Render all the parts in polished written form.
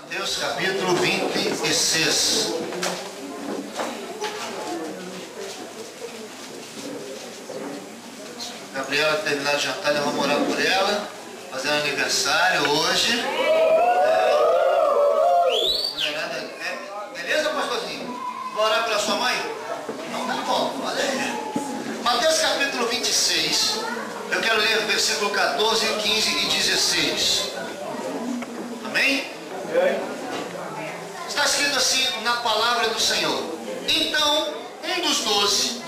Mateus capítulo 26. Gabriela terminar de jantar, nós vamos orar por ela, fazendo aniversário hoje. Mulherada, beleza, pastorzinho? Vou orar pela sua mãe? Não, tá bom, olha aí. Mateus capítulo 26, eu quero ler o versículo 14, 15 e 16. Amém? Está escrito assim na palavra do Senhor. Então, um dos 12,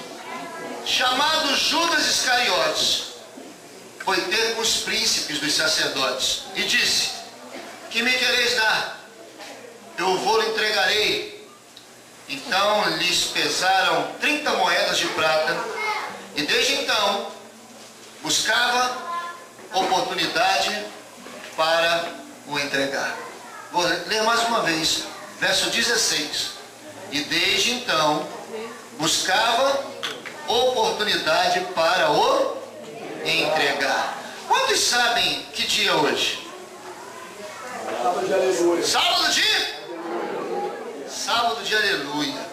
chamado Judas Iscariotes, foi ter com os príncipes dos sacerdotes e disse: que me quereis dar? Eu vou lhe entregarei. Então lhes pesaram 30 moedas de prata, e desde então buscava oportunidade para o entregar. Vou ler mais uma vez, verso 16. E desde então buscava oportunidade para o entregar. Quantos sabem que dia é hoje? Sábado de aleluia. Sábado de? Sábado de aleluia.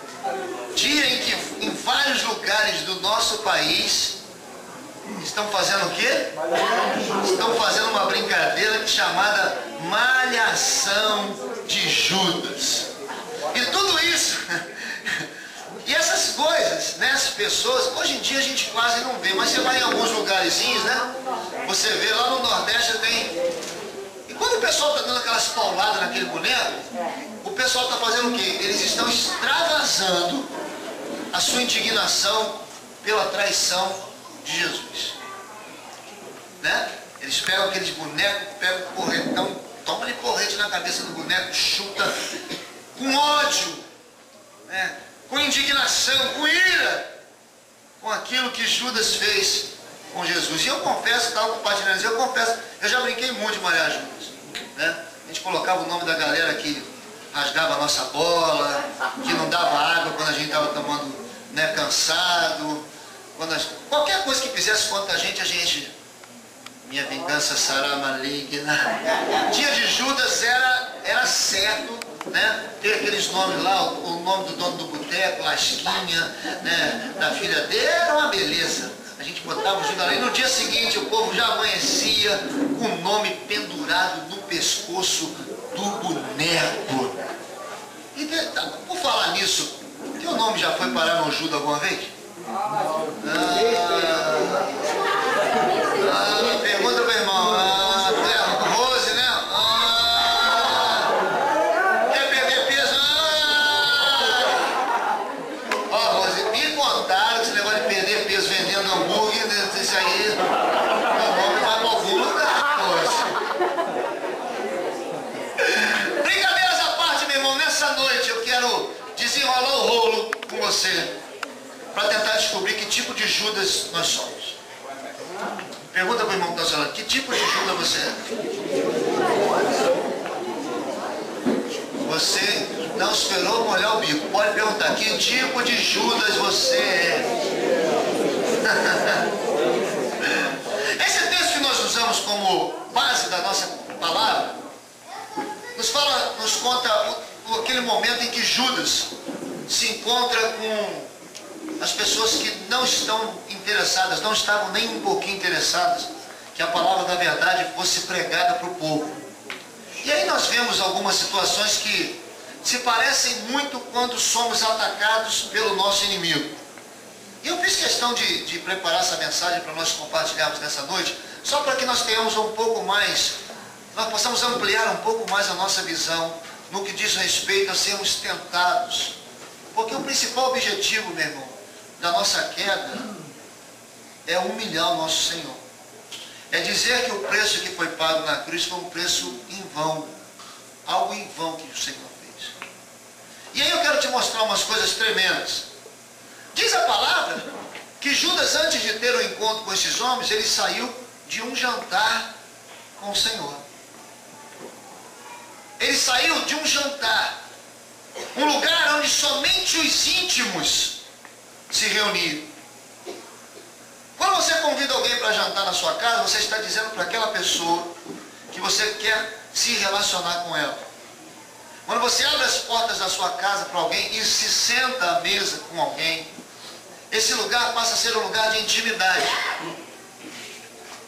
Dia em que em vários lugares do nosso país estão fazendo o quê? Estão fazendo uma brincadeira chamada Malhação de Judas. E tudo isso, e essas coisas, né, as pessoas, hoje em dia a gente quase não vê, mas você vai em alguns lugarzinhos, né? Você vê lá no Nordeste tem. E quando o pessoal está dando aquelas pauladas naquele boneco, o pessoal está fazendo o quê? Eles estão extravasando a sua indignação pela traição de Jesus. Né? Eles pegam aqueles bonecos, pegam o porretão, toma-lhe porrete na cabeça do boneco, chuta com ódio, né? Com indignação, com ira, com aquilo que Judas fez com Jesus. E eu confesso, estava compartilhando, eu confesso, eu já brinquei muito de malhar Judas. Né? A gente colocava o nome da galera que rasgava a nossa bola, que não dava água quando a gente estava tomando, né, cansado. Qualquer coisa que fizesse contra a gente, minha vingança será maligna. Dia de Judas era certo, né? Ter aqueles nomes lá, o nome do dono do boteco, Lasquinha, né? Da filha dele, era uma beleza. A gente botava o Judas lá e no dia seguinte o povo já amanhecia com o nome pendurado no pescoço do boneco. E por falar nisso, teu nome já foi parar no Judas alguma vez? Pergunta pro irmão. Rose, né? Quer perder peso? Ó, Rose, me contaram que esse negócio de perder peso vendendo hambúrguer, isso aí, o nome vai para algum lugar, Rose. Brincadeiras à parte, meu irmão, nessa noite eu quero desenrolar o rolo com você, para tentar descobrir que tipo de Judas nós somos. Pergunta para o irmão que está falando, que tipo de Judas você é? Você não esperou molhar o bico. Pode perguntar, que tipo de Judas você é? Esse texto que nós usamos como base da nossa palavra, nos conta aquele momento em que Judas se encontra com as pessoas que não estão interessadas, não estavam nem um pouquinho interessadas que a palavra da verdade fosse pregada para o povo. E aí nós vemos algumas situações que se parecem muito quando somos atacados pelo nosso inimigo. E eu fiz questão de preparar essa mensagem para nós compartilharmos nessa noite, só para que nós tenhamos um pouco mais, nós possamos ampliar um pouco mais a nossa visão no que diz respeito a sermos tentados. Porque o principal objetivo, meu irmão, da nossa queda é humilhar o nosso Senhor. É dizer que o preço que foi pago na cruz foi um preço em vão. Algo em vão que o Senhor fez. E aí eu quero te mostrar umas coisas tremendas. Diz a palavra que Judas, antes de ter o encontro com esses homens, ele saiu de um jantar com o Senhor. Ele saiu de um jantar. Um lugar onde somente os íntimos se reuniram. Quando você convida alguém para jantar na sua casa, você está dizendo para aquela pessoa que você quer se relacionar com ela. Quando você abre as portas da sua casa para alguém e se senta à mesa com alguém, esse lugar passa a ser um lugar de intimidade.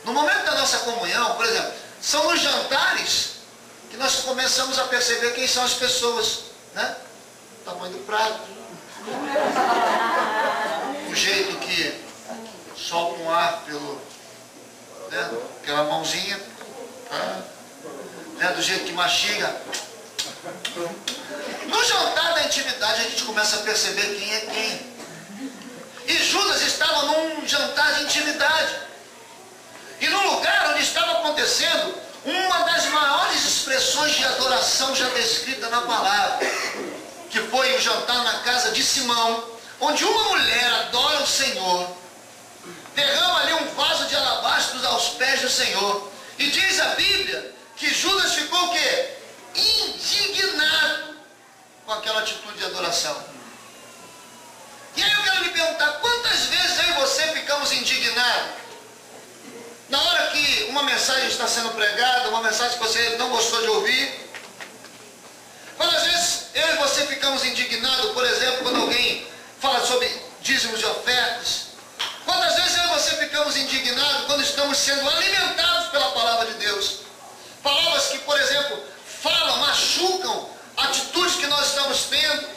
No momento da nossa comunhão, por exemplo, são nos jantares que nós começamos a perceber quem são as pessoas, né? O tamanho do prato, o jeito que solta um ar pela mãozinha, né? Do jeito que mastiga. No jantar da intimidade a gente começa a perceber quem é quem. E Judas estava num jantar de intimidade. E no lugar onde estava acontecendo uma das maiores expressões de adoração já descrita na palavra, que foi o jantar na casa de Simão, onde uma mulher adora o Senhor, derrama ali um vaso de alabastro aos pés do Senhor. E diz a Bíblia que Judas ficou o quê? Indignado com aquela atitude de adoração. E aí eu quero lhe perguntar, quantas vezes eu e você ficamos indignados? Na hora que uma mensagem está sendo pregada, uma mensagem que você não gostou de ouvir. Quantas vezes eu e você ficamos indignados, por exemplo, quando alguém fala sobre dízimos e ofertas? Quantas vezes eu e você ficamos indignados quando estamos sendo alimentados pela palavra de Deus? Palavras que, por exemplo, falam, machucam atitudes que nós estamos tendo.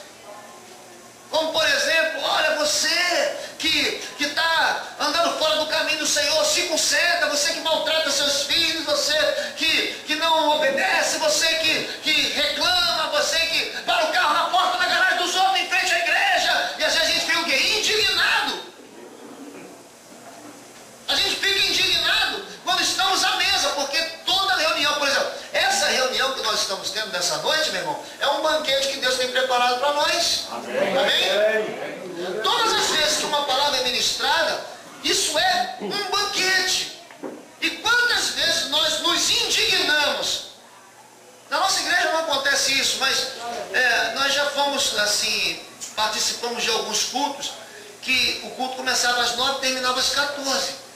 Como, por exemplo, olha, você que está andando fora do caminho do Senhor, se conserta, você que maltrata seus filhos, você que não obedece, você que reclama, você que para o carro na porta da garagem dos outros em frente à igreja. E às vezes a gente fica o quê? Indignado. A gente fica indignado quando estamos à mesa, porque toda reunião, por exemplo, essa reunião que nós estamos tendo nessa noite, meu irmão, é um banquete que Deus tem preparado para nós. Amém? Amém? Todas as vezes que uma palavra é ministrada, isso é um banquete. E quantas vezes nós nos indignamos? Na nossa igreja não acontece isso, mas nós já fomos assim, participamos de alguns cultos, que o culto começava às 9 e terminava às 14.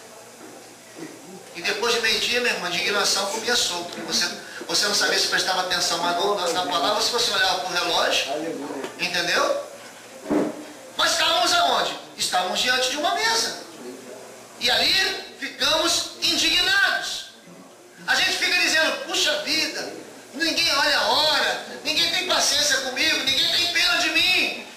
E depois de meio-dia, meu irmão, a indignação comia solto. Você não sabia se prestava atenção na palavra, se você olhava para o relógio. Entendeu? Mas estávamos aonde? Estávamos diante de uma mesa. E ali ficamos indignados. A gente fica dizendo, puxa vida, ninguém olha a hora, ninguém tem paciência comigo, ninguém tem pena de mim.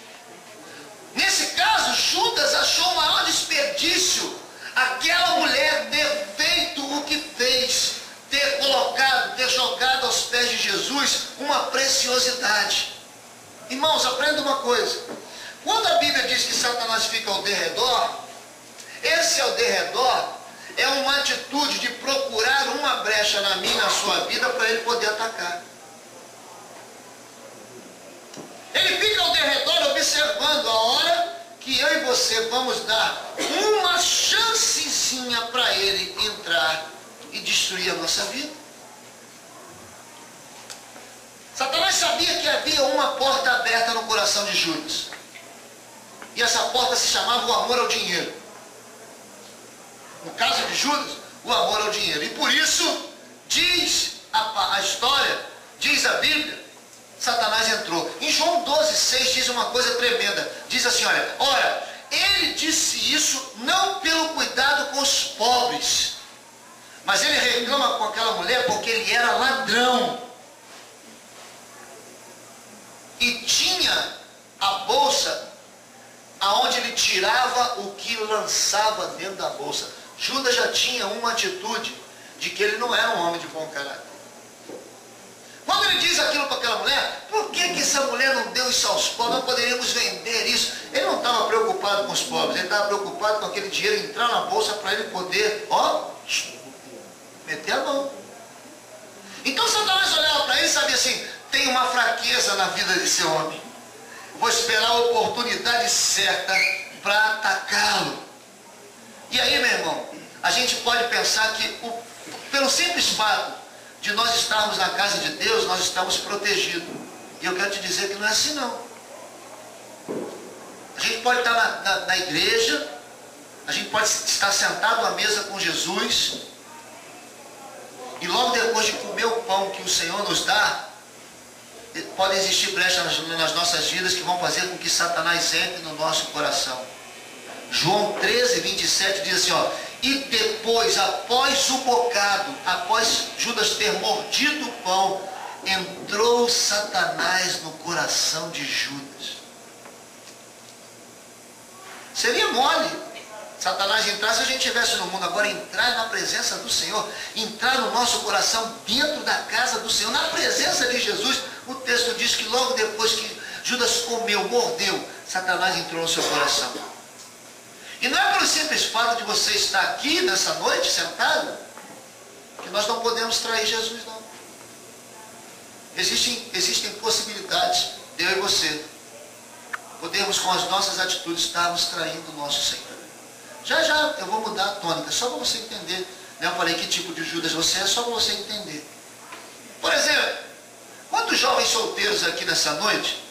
Nesse caso, Judas achou o maior desperdício aquela mulher ter feito o que fez, ter colocado, ter jogado aos pés de Jesus uma preciosidade. Irmãos, aprenda uma coisa. Quando a Bíblia diz que Satanás fica ao derredor, esse ao derredor é uma atitude de procurar uma brecha na minha e na sua vida para ele poder atacar. Ele fica ao derredor observando a hora que eu e você vamos dar uma chancezinha para ele entrar e destruir a nossa vida. Satanás sabia que havia uma porta aberta no coração de Judas. E essa porta se chamava o amor ao dinheiro. No caso de Judas, o amor ao dinheiro. E por isso, diz a história, diz a Bíblia, Satanás entrou. Em João 12,6 diz uma coisa tremenda. Diz assim, olha, ora, ele disse isso não pelo cuidado com os pobres, mas ele reclama com aquela mulher porque ele era ladrão. E tinha a bolsa aonde ele tirava o que lançava dentro da bolsa. Judas já tinha uma atitude de que ele não era um homem de bom caráter. Quando ele diz aquilo para aquela mulher, por que essa mulher não deu isso aos pobres? Nós poderíamos vender isso. Ele não estava preocupado com os pobres, ele estava preocupado com aquele dinheiro entrar na bolsa para ele poder, meter a mão. Então Satanás olhava para ele e sabia assim, tem uma fraqueza na vida desse homem. Vou esperar a oportunidade certa para atacá-lo. E aí, meu irmão, a gente pode pensar que pelo simples fato de nós estarmos na casa de Deus, nós estamos protegidos. E eu quero te dizer que não é assim não. A gente pode estar na igreja, a gente pode estar sentado à mesa com Jesus, e logo depois de comer o pão que o Senhor nos dá, podem existir brechas nas nossas vidas que vão fazer com que Satanás entre no nosso coração. João 13, 27 diz assim, ó, e depois, após o bocado, após Judas ter mordido o pão, entrou Satanás no coração de Judas. Seria mole Satanás entrar se a gente estivesse no mundo. Agora entrar na presença do Senhor, entrar no nosso coração, dentro da casa do Senhor, na presença de Jesus. O texto diz que logo depois que Judas comeu, mordeu, Satanás entrou no seu coração. E não é pelo simples fato de você estar aqui nessa noite, sentado, que nós não podemos trair Jesus, não. Existem possibilidades, eu e você, podemos com as nossas atitudes estarmos traindo o nosso Senhor. Já eu vou mudar a tônica, só para você entender. Eu falei que tipo de Judas você é, só para você entender. Por exemplo, quantos jovens solteiros aqui nessa noite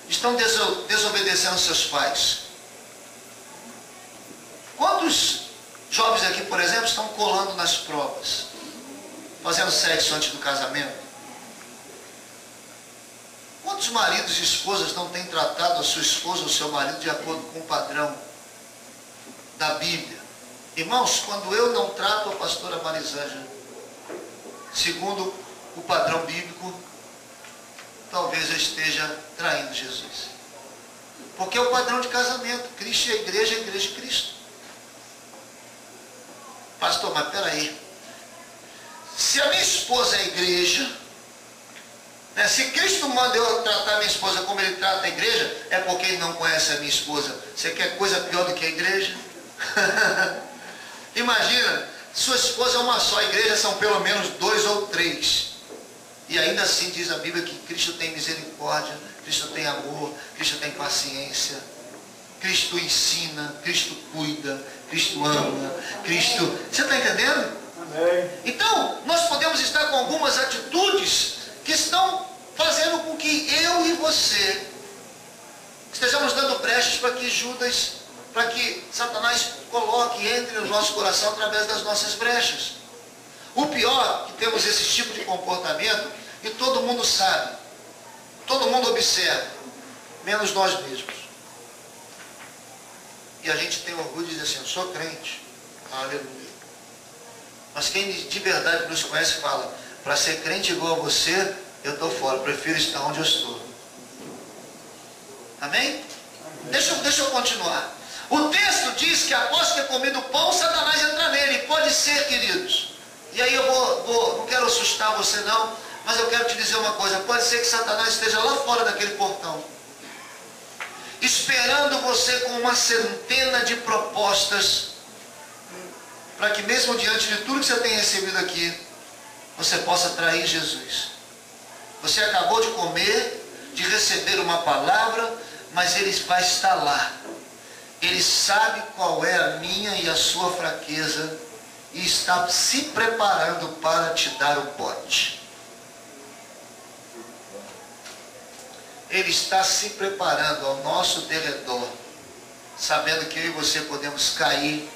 estão desobedecendo seus pais? Quantos jovens aqui, por exemplo, estão colando nas provas? Fazendo sexo antes do casamento? Quantos maridos e esposas não têm tratado a sua esposa ou seu marido de acordo com o padrão da Bíblia? Irmãos, quando eu não trato a pastora Marisângela segundo o padrão bíblico, talvez eu esteja traindo Jesus. Porque é o padrão de casamento. Cristo e a igreja e Cristo. Pastor, mas peraí. Se a minha esposa é a igreja, né, se Cristo manda eu tratar a minha esposa como ele trata a igreja, é porque ele não conhece a minha esposa. Você quer coisa pior do que a igreja? Imagina, sua esposa é uma só, a igreja são pelo menos 2 ou 3. E ainda assim diz a Bíblia que Cristo tem misericórdia, Cristo tem amor, Cristo tem paciência, Cristo ensina, Cristo cuida, Cristo ama, Cristo... Você está entendendo? Amém. Então, nós podemos estar com algumas atitudes que estão fazendo com que eu e você estejamos dando brechas para que Judas, para que Satanás coloque, entre no nosso coração através das nossas brechas. O pior, que temos esse tipo de comportamento, e todo mundo sabe, todo mundo observa, menos nós mesmos. E a gente tem orgulho de dizer assim, eu sou crente, aleluia. Mas quem de verdade nos conhece fala, para ser crente igual a você, eu estou fora, prefiro estar onde eu estou. Amém? Deixa eu continuar. O texto diz que após ter comido o pão, Satanás entra nele. Pode ser, queridos. E aí eu não quero assustar você não, mas eu quero te dizer uma coisa. Pode ser que Satanás esteja lá fora daquele portão, esperando você com uma centena de propostas, para que mesmo diante de tudo que você tem recebido aqui, você possa trair Jesus. Você acabou de comer, de receber uma palavra, mas ele vai estar lá. Ele sabe qual é a minha e a sua fraqueza e está se preparando para te dar o bote. Ele está se preparando ao nosso derredor, sabendo que eu e você podemos cair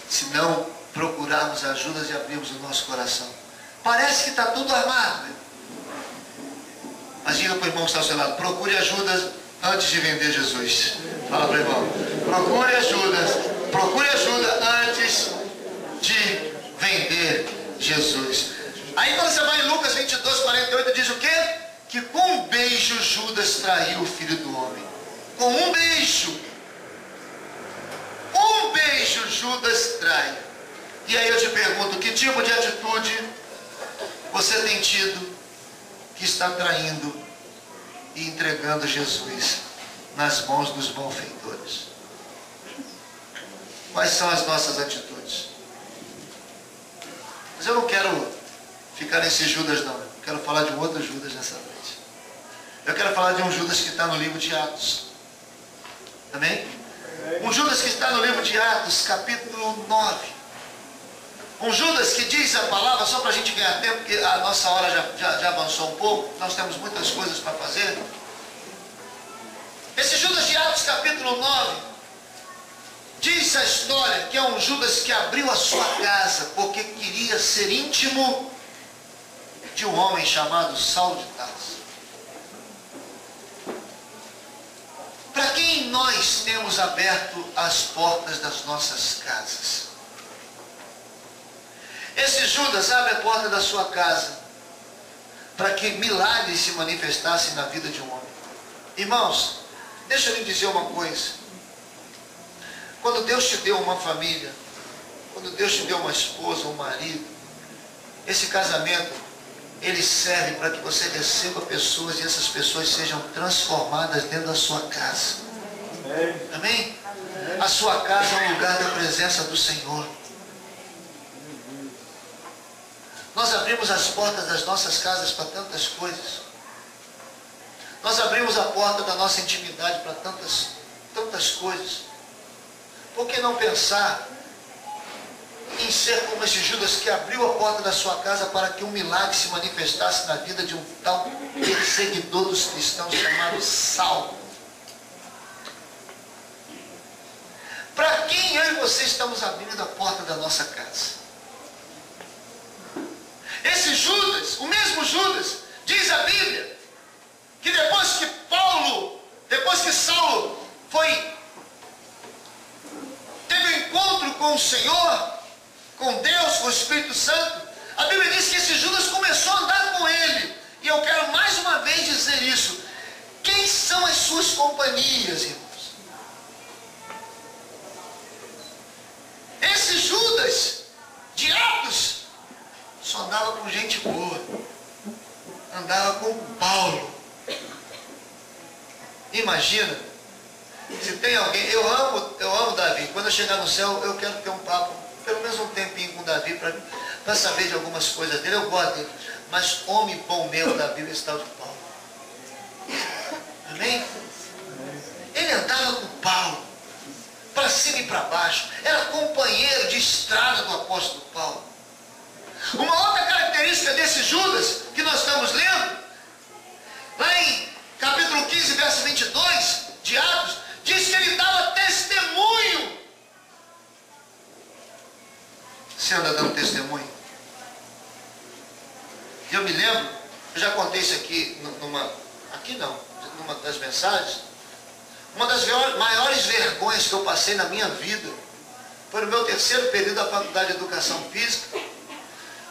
se não procurarmos ajuda e abrirmos o nosso coração. Parece que está tudo armado, mas diga para o irmão que está ao seu lado, procure ajuda antes de vender Jesus. Fala para o irmão, procure ajuda antes de vender Jesus. Aí quando você vai em Lucas 22, 48, diz o quê? Que com um beijo Judas traiu o Filho do Homem. Com um beijo. Um beijo Judas trai. E aí eu te pergunto, que tipo de atitude você tem tido que está traindo e entregando Jesus nas mãos dos malfeitores? Quais são as nossas atitudes? Mas eu não quero ficar nesse Judas não. Eu quero falar de um outro Judas nessa noite. Eu quero falar de um Judas que está no livro de Atos. Amém? Um Judas que está no livro de Atos, capítulo 9. Um Judas que diz a palavra, só para a gente ganhar tempo, porque a nossa hora já avançou um pouco, nós temos muitas coisas para fazer. Esse Judas de Atos, capítulo 9, diz a história que é um Judas que abriu a sua casa porque queria ser íntimo de um homem chamado Saulo de Tarso. Para quem nós temos aberto as portas das nossas casas? Esse Judas abre a porta da sua casa para que milagres se manifestassem na vida de um homem. Irmãos, deixa eu lhe dizer uma coisa. Quando Deus te deu uma família, quando Deus te deu uma esposa, um marido, esse casamento, ele serve para que você receba pessoas e essas pessoas sejam transformadas dentro da sua casa. Amém? A sua casa é um lugar da presença do Senhor. Nós abrimos as portas das nossas casas para tantas coisas. Nós abrimos a porta da nossa intimidade para tantas coisas. Por que não pensar em ser como esse Judas que abriu a porta da sua casa para que um milagre se manifestasse na vida de um tal perseguidor dos cristãos chamado Saulo? Para quem eu e você estamos abrindo a porta da nossa casa? Esse Judas, o mesmo Judas, diz a Bíblia, que depois que Saulo teve um encontro com o Senhor, com Deus, com o Espírito Santo, a Bíblia diz que esse Judas começou a andar com ele. E eu quero mais uma vez dizer isso. Quem são as suas companhias, irmãos? Esse Judas de Atos só andava com gente boa, andava com Paulo. Imagina, se tem alguém, eu amo Davi. Quando eu chegar no céu, eu quero ter um papo, pelo menos um tempinho com Davi, para saber de algumas coisas dele. Eu gosto dele, mas homem bom mesmo da Bíblia é esse tal de Paulo. Amém? Ele andava com Paulo, para cima e para baixo, era companheiro de estrada do apóstolo Paulo. Uma outra característica desse Judas, que nós estamos lendo, lá em capítulo 15, verso 22 de Atos, diz que ele dava testemunho. Você anda dando testemunho? Eu me lembro, eu já contei isso aqui, numa das mensagens. Uma das maiores vergonhas que eu passei na minha vida foi no meu terceiro período da Faculdade de Educação Física,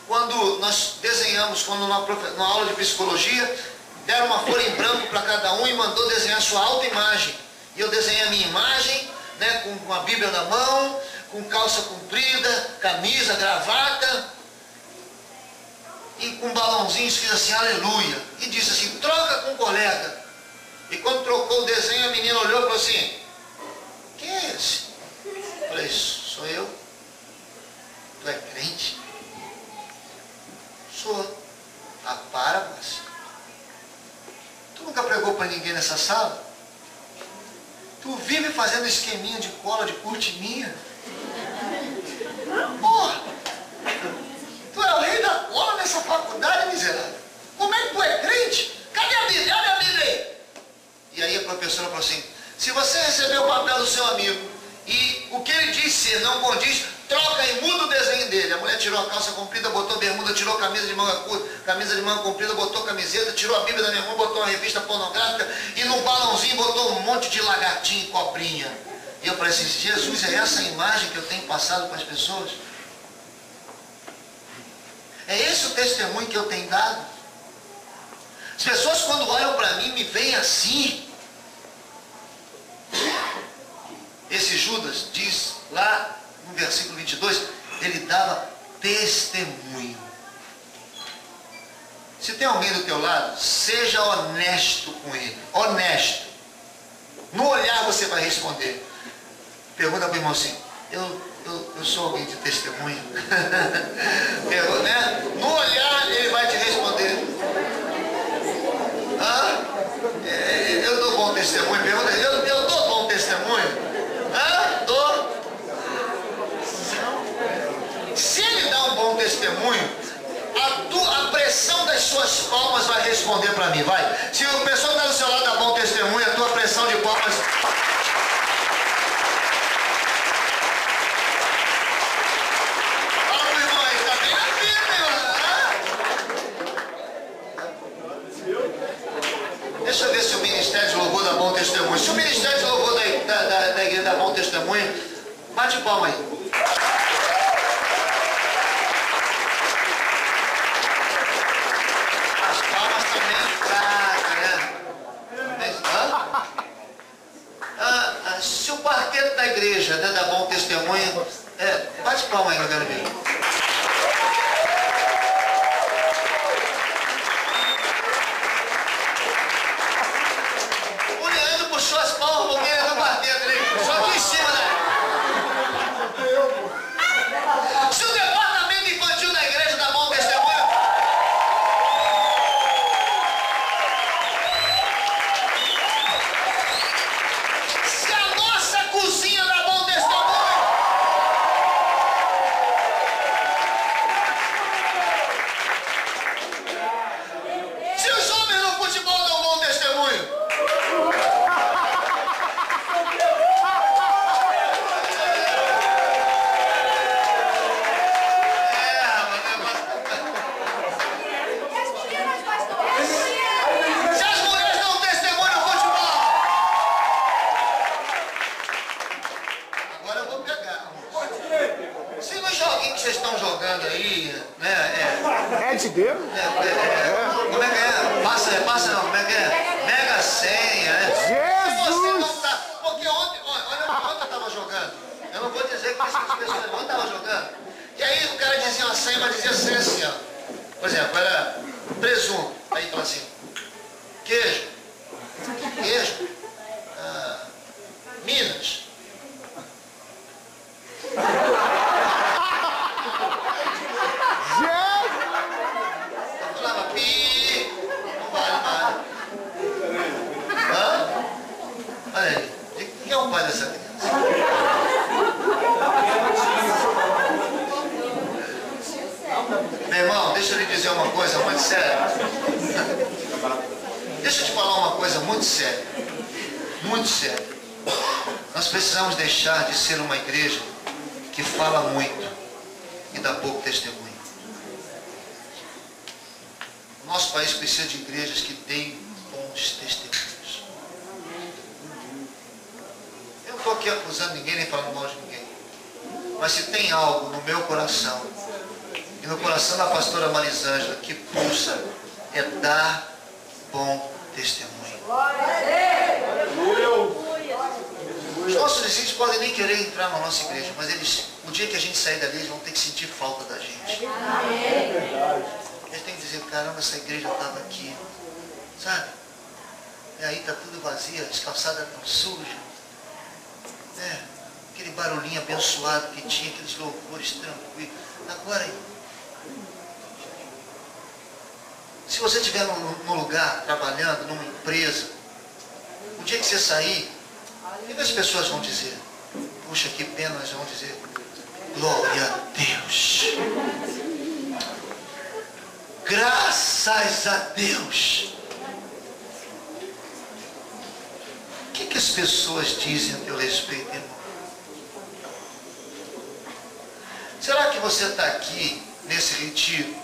quando nós desenhamos, numa aula de psicologia, deram uma folha em branco para cada um e mandou desenhar sua autoimagem. E eu desenhei a minha imagem, né, com a Bíblia na mão, com calça comprida, camisa, gravata, e com balãozinhos, fiz assim, aleluia. E disse assim, troca com o colega. E quando trocou o desenho, a menina olhou e falou assim, quem é esse? Eu falei, sou eu. Tu é crente? Sou. Ah, para, mas tu nunca pregou para ninguém nessa sala? Tu vive fazendo esqueminha de cola, de cortininha? Porra! Tu é o rei da cola nessa faculdade, miserável. Como é que tu é crente? Cadê a Bíblia? Olha a Bíblia aí. E aí a professora falou assim, se você receber o papel do seu amigo e o que ele diz ser não condiz, troca e muda o desenho dele. A mulher tirou a calça comprida, botou bermuda, tirou a camisa de manga comprida, botou camiseta, tirou a Bíblia da minha mão, botou uma revista pornográfica e no balãozinho botou um monte de lagartinho e cobrinha. E eu falei assim, Jesus, é essa a imagem que eu tenho passado para as pessoas? É esse o testemunho que eu tenho dado? As pessoas quando olham para mim me veem assim. Esse Judas diz lá no versículo 22, ele dava testemunho. Se tem alguém do teu lado, seja honesto com ele. Honesto. No olhar você vai responder. Pergunta para o irmão assim, eu sou alguém de testemunho? Né? No olhar ele vai te responder. Eu dou bom testemunho? Pergunta, eu dou bom testemunho? Dou. Se ele dá um bom testemunho, a pressão das suas palmas vai responder para mim, vai. Se o pessoal que está do seu lado dá bom testemunho, a tua pressão de palmas... Fala pro irmão aí, tá bem na Bíblia, Bate palma aí. As palmas também fracas, né? Se o quarteto da igreja, né, dá bom testemunho, bate palma aí, eu quero ver. O Leandro puxou as palmas porque ele é do quarteto, né? Só aqui em cima, né? Se o departamento infantil da igreja dá bom testemunho, se a nossa cozinha dá bom testemunho, se os homens no futebol dão bom testemunho, se as mulheres dão testemunho no futebol, agora eu vou pegar. Se nos joguinhos que vocês estão jogando aí, né? É de Deus? Como é que é? Passa não, como é que é? Mega senha, né? Jesus! Você não tá. Porque ontem, olha eu tava jogando. Eu não vou dizer que essas pessoas ontem tava jogando. E aí o cara dizia uma senha, mas dizia senha assim, ó. Por exemplo, era presunto. Aí fala assim, queijo, Minas. Eu falava, pi, não vale mais. Hã? Olha aí, quem é o pai dessa criança? Meu irmão, deixa eu lhe dizer uma coisa muito séria. Deixa eu te falar uma coisa muito séria. Muito séria. Nós precisamos deixar de ser uma igreja que fala muito e dá pouco testemunho. O nosso país precisa de igrejas que deem bons testemunhos. Eu não estou aqui acusando ninguém nem falando mal de ninguém. Mas se tem algo no meu coração e no coração da pastora Marisângela que pulsa, é dar bom testemunho. Os nossos discípulos podem nem querer entrar na nossa igreja, mas eles, o dia que a gente sair dali, eles vão ter que sentir falta da gente. Eles têm que dizer, caramba, essa igreja estava aqui, sabe? E aí está tudo vazio, as calçadas estão sujas. Aquele barulhinho abençoado que tinha, aqueles louvores tranquilos. Agora, se você estiver num lugar, trabalhando, numa empresa, o dia que você sair, o que as pessoas vão dizer? Puxa, que pena, elas vão dizer, glória a Deus. Graças a Deus. O que as pessoas dizem a teu respeito, irmão? Será que você está aqui, nesse retiro,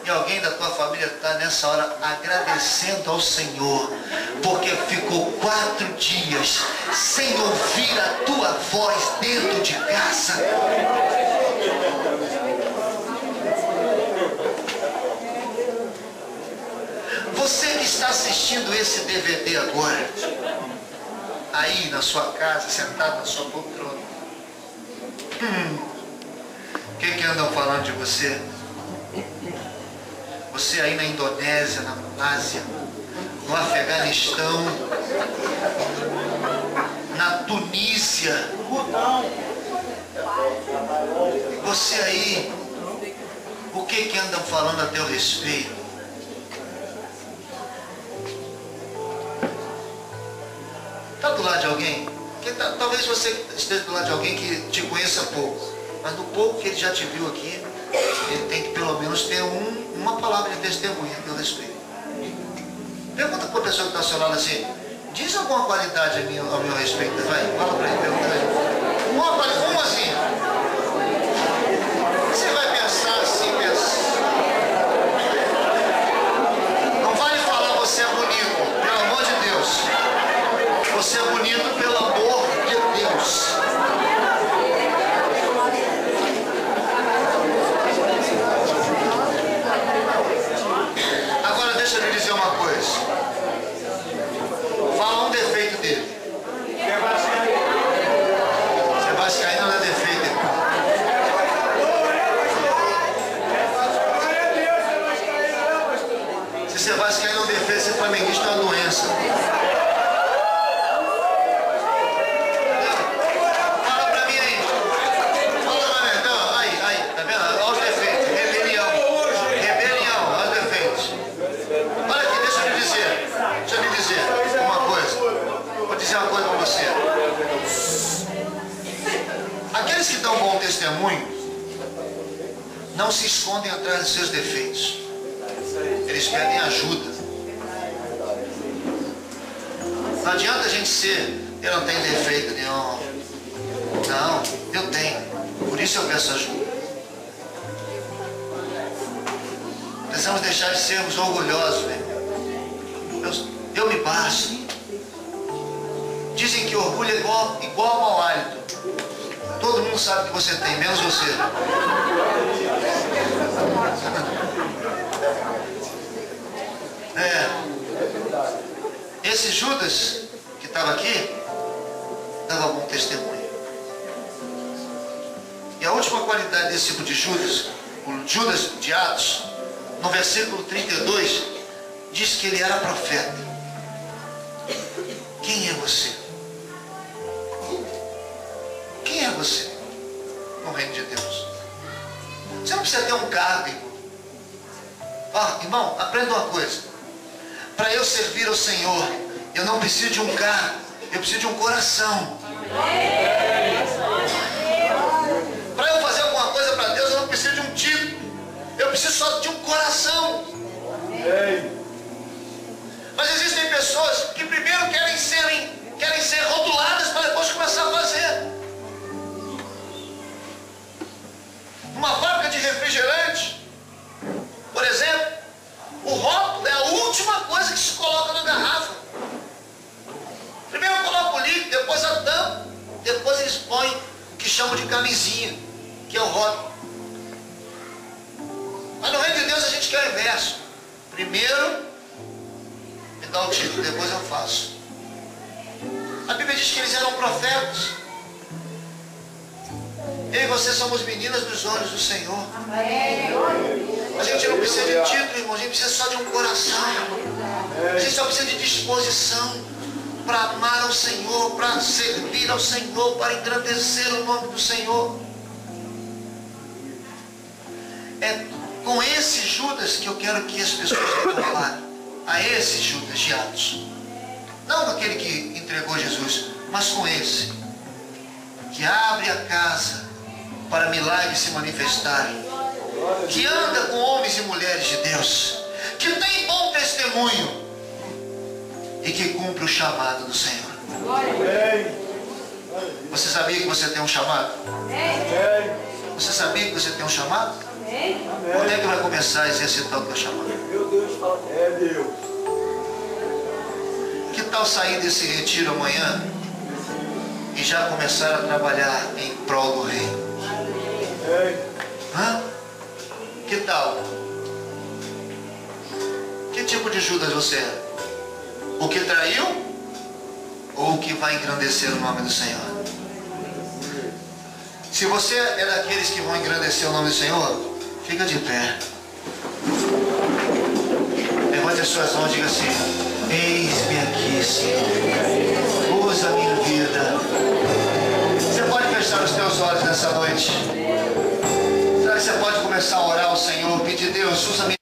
e alguém da tua família está nessa hora agradecendo ao Senhor, porque ficou 4 dias sem ouvir a tua voz dentro de casa? Você que está assistindo esse DVD agora, aí na sua casa, sentado na sua poltrona, o que andam falando de você? Você aí na Indonésia, na Malásia, no Afeganistão, na Tunísia, você aí, o que andam falando a teu respeito? Está do lado de alguém? Talvez você esteja do lado de alguém que te conheça pouco, mas no pouco que ele já te viu aqui, ele tem que pelo menos ter uma palavra de testemunho a teu respeito. Pergunta para a pessoa que está ao seu lado assim, diz alguma qualidade ao meu respeito, vai, fala para ele, pergunta para ele. Uma assim. Você vai pensar assim, não vale falar você é bonito, pelo amor de Deus. Você é bonito pelo amor de Deus. não se escondem atrás dos seus defeitos. Eles pedem ajuda. Não adianta a gente ser, eu não tenho defeito nenhum. Não, eu tenho. Por isso eu peço ajuda. Precisamos deixar de sermos orgulhosos, né? Eu me basto. Dizem que orgulho é igual ao mau hálito. Todo mundo sabe que você tem, menos você. Esse Judas que estava aqui dava bom testemunho. E a última qualidade desse tipo de Judas, o Judas de Atos, no versículo 32, diz que ele era profeta. Quem é você? Quem é você no reino de Deus? Você não precisa ter um cargo, irmão. Irmão, aprenda uma coisa. Para eu servir ao Senhor, eu não preciso de um cargo, eu preciso de um coração. Para eu fazer alguma coisa para Deus, eu não preciso de um título, eu preciso só de um coração. Mas existem pessoas que primeiro querem ser rotuladas para depois começar a fazer. Numa fábrica de refrigerante, por exemplo, o rótulo é a última coisa que se coloca na garrafa. Primeiro coloca o líquido, depois a tampa, depois eles põem o que chamam de camisinha, que é o rótulo. Mas no reino de Deus a gente quer o inverso. Primeiro me dá o título, depois eu faço. A Bíblia diz que eles eram profetas. Eu e você somos meninas dos olhos do Senhor. A gente não precisa de título, irmão. A gente precisa só de um coração. A gente só precisa de disposição para amar ao Senhor, para servir ao Senhor, para engrandecer o nome do Senhor. É com esse Judas que eu quero que as pessoas me comparem. A esse Judas de Atos. Não aquele que entregou Jesus, mas com esse que abre a casa para milagres se manifestarem, que anda com homens e mulheres de Deus, que tem bom testemunho e que cumpre o chamado do Senhor. Você sabia que você tem um chamado? Você sabia que você tem um chamado? Quando é que vai começar a exercitar o teu chamado? Meu Deus, é Deus. Que tal sair desse retiro amanhã e já começar a trabalhar em prol do reino? Que tal? Que tipo de Judas você é? O que traiu ou o que vai engrandecer o nome do Senhor? Se você é daqueles que vão engrandecer o nome do Senhor, fica de pé. Levante as suas mãos e diga assim: eis-me aqui, Senhor. Usa a minha vida. Você pode fechar os teus olhos nessa noite? Será que você pode começar a orar ao Senhor, pedir: Deus, usa a minha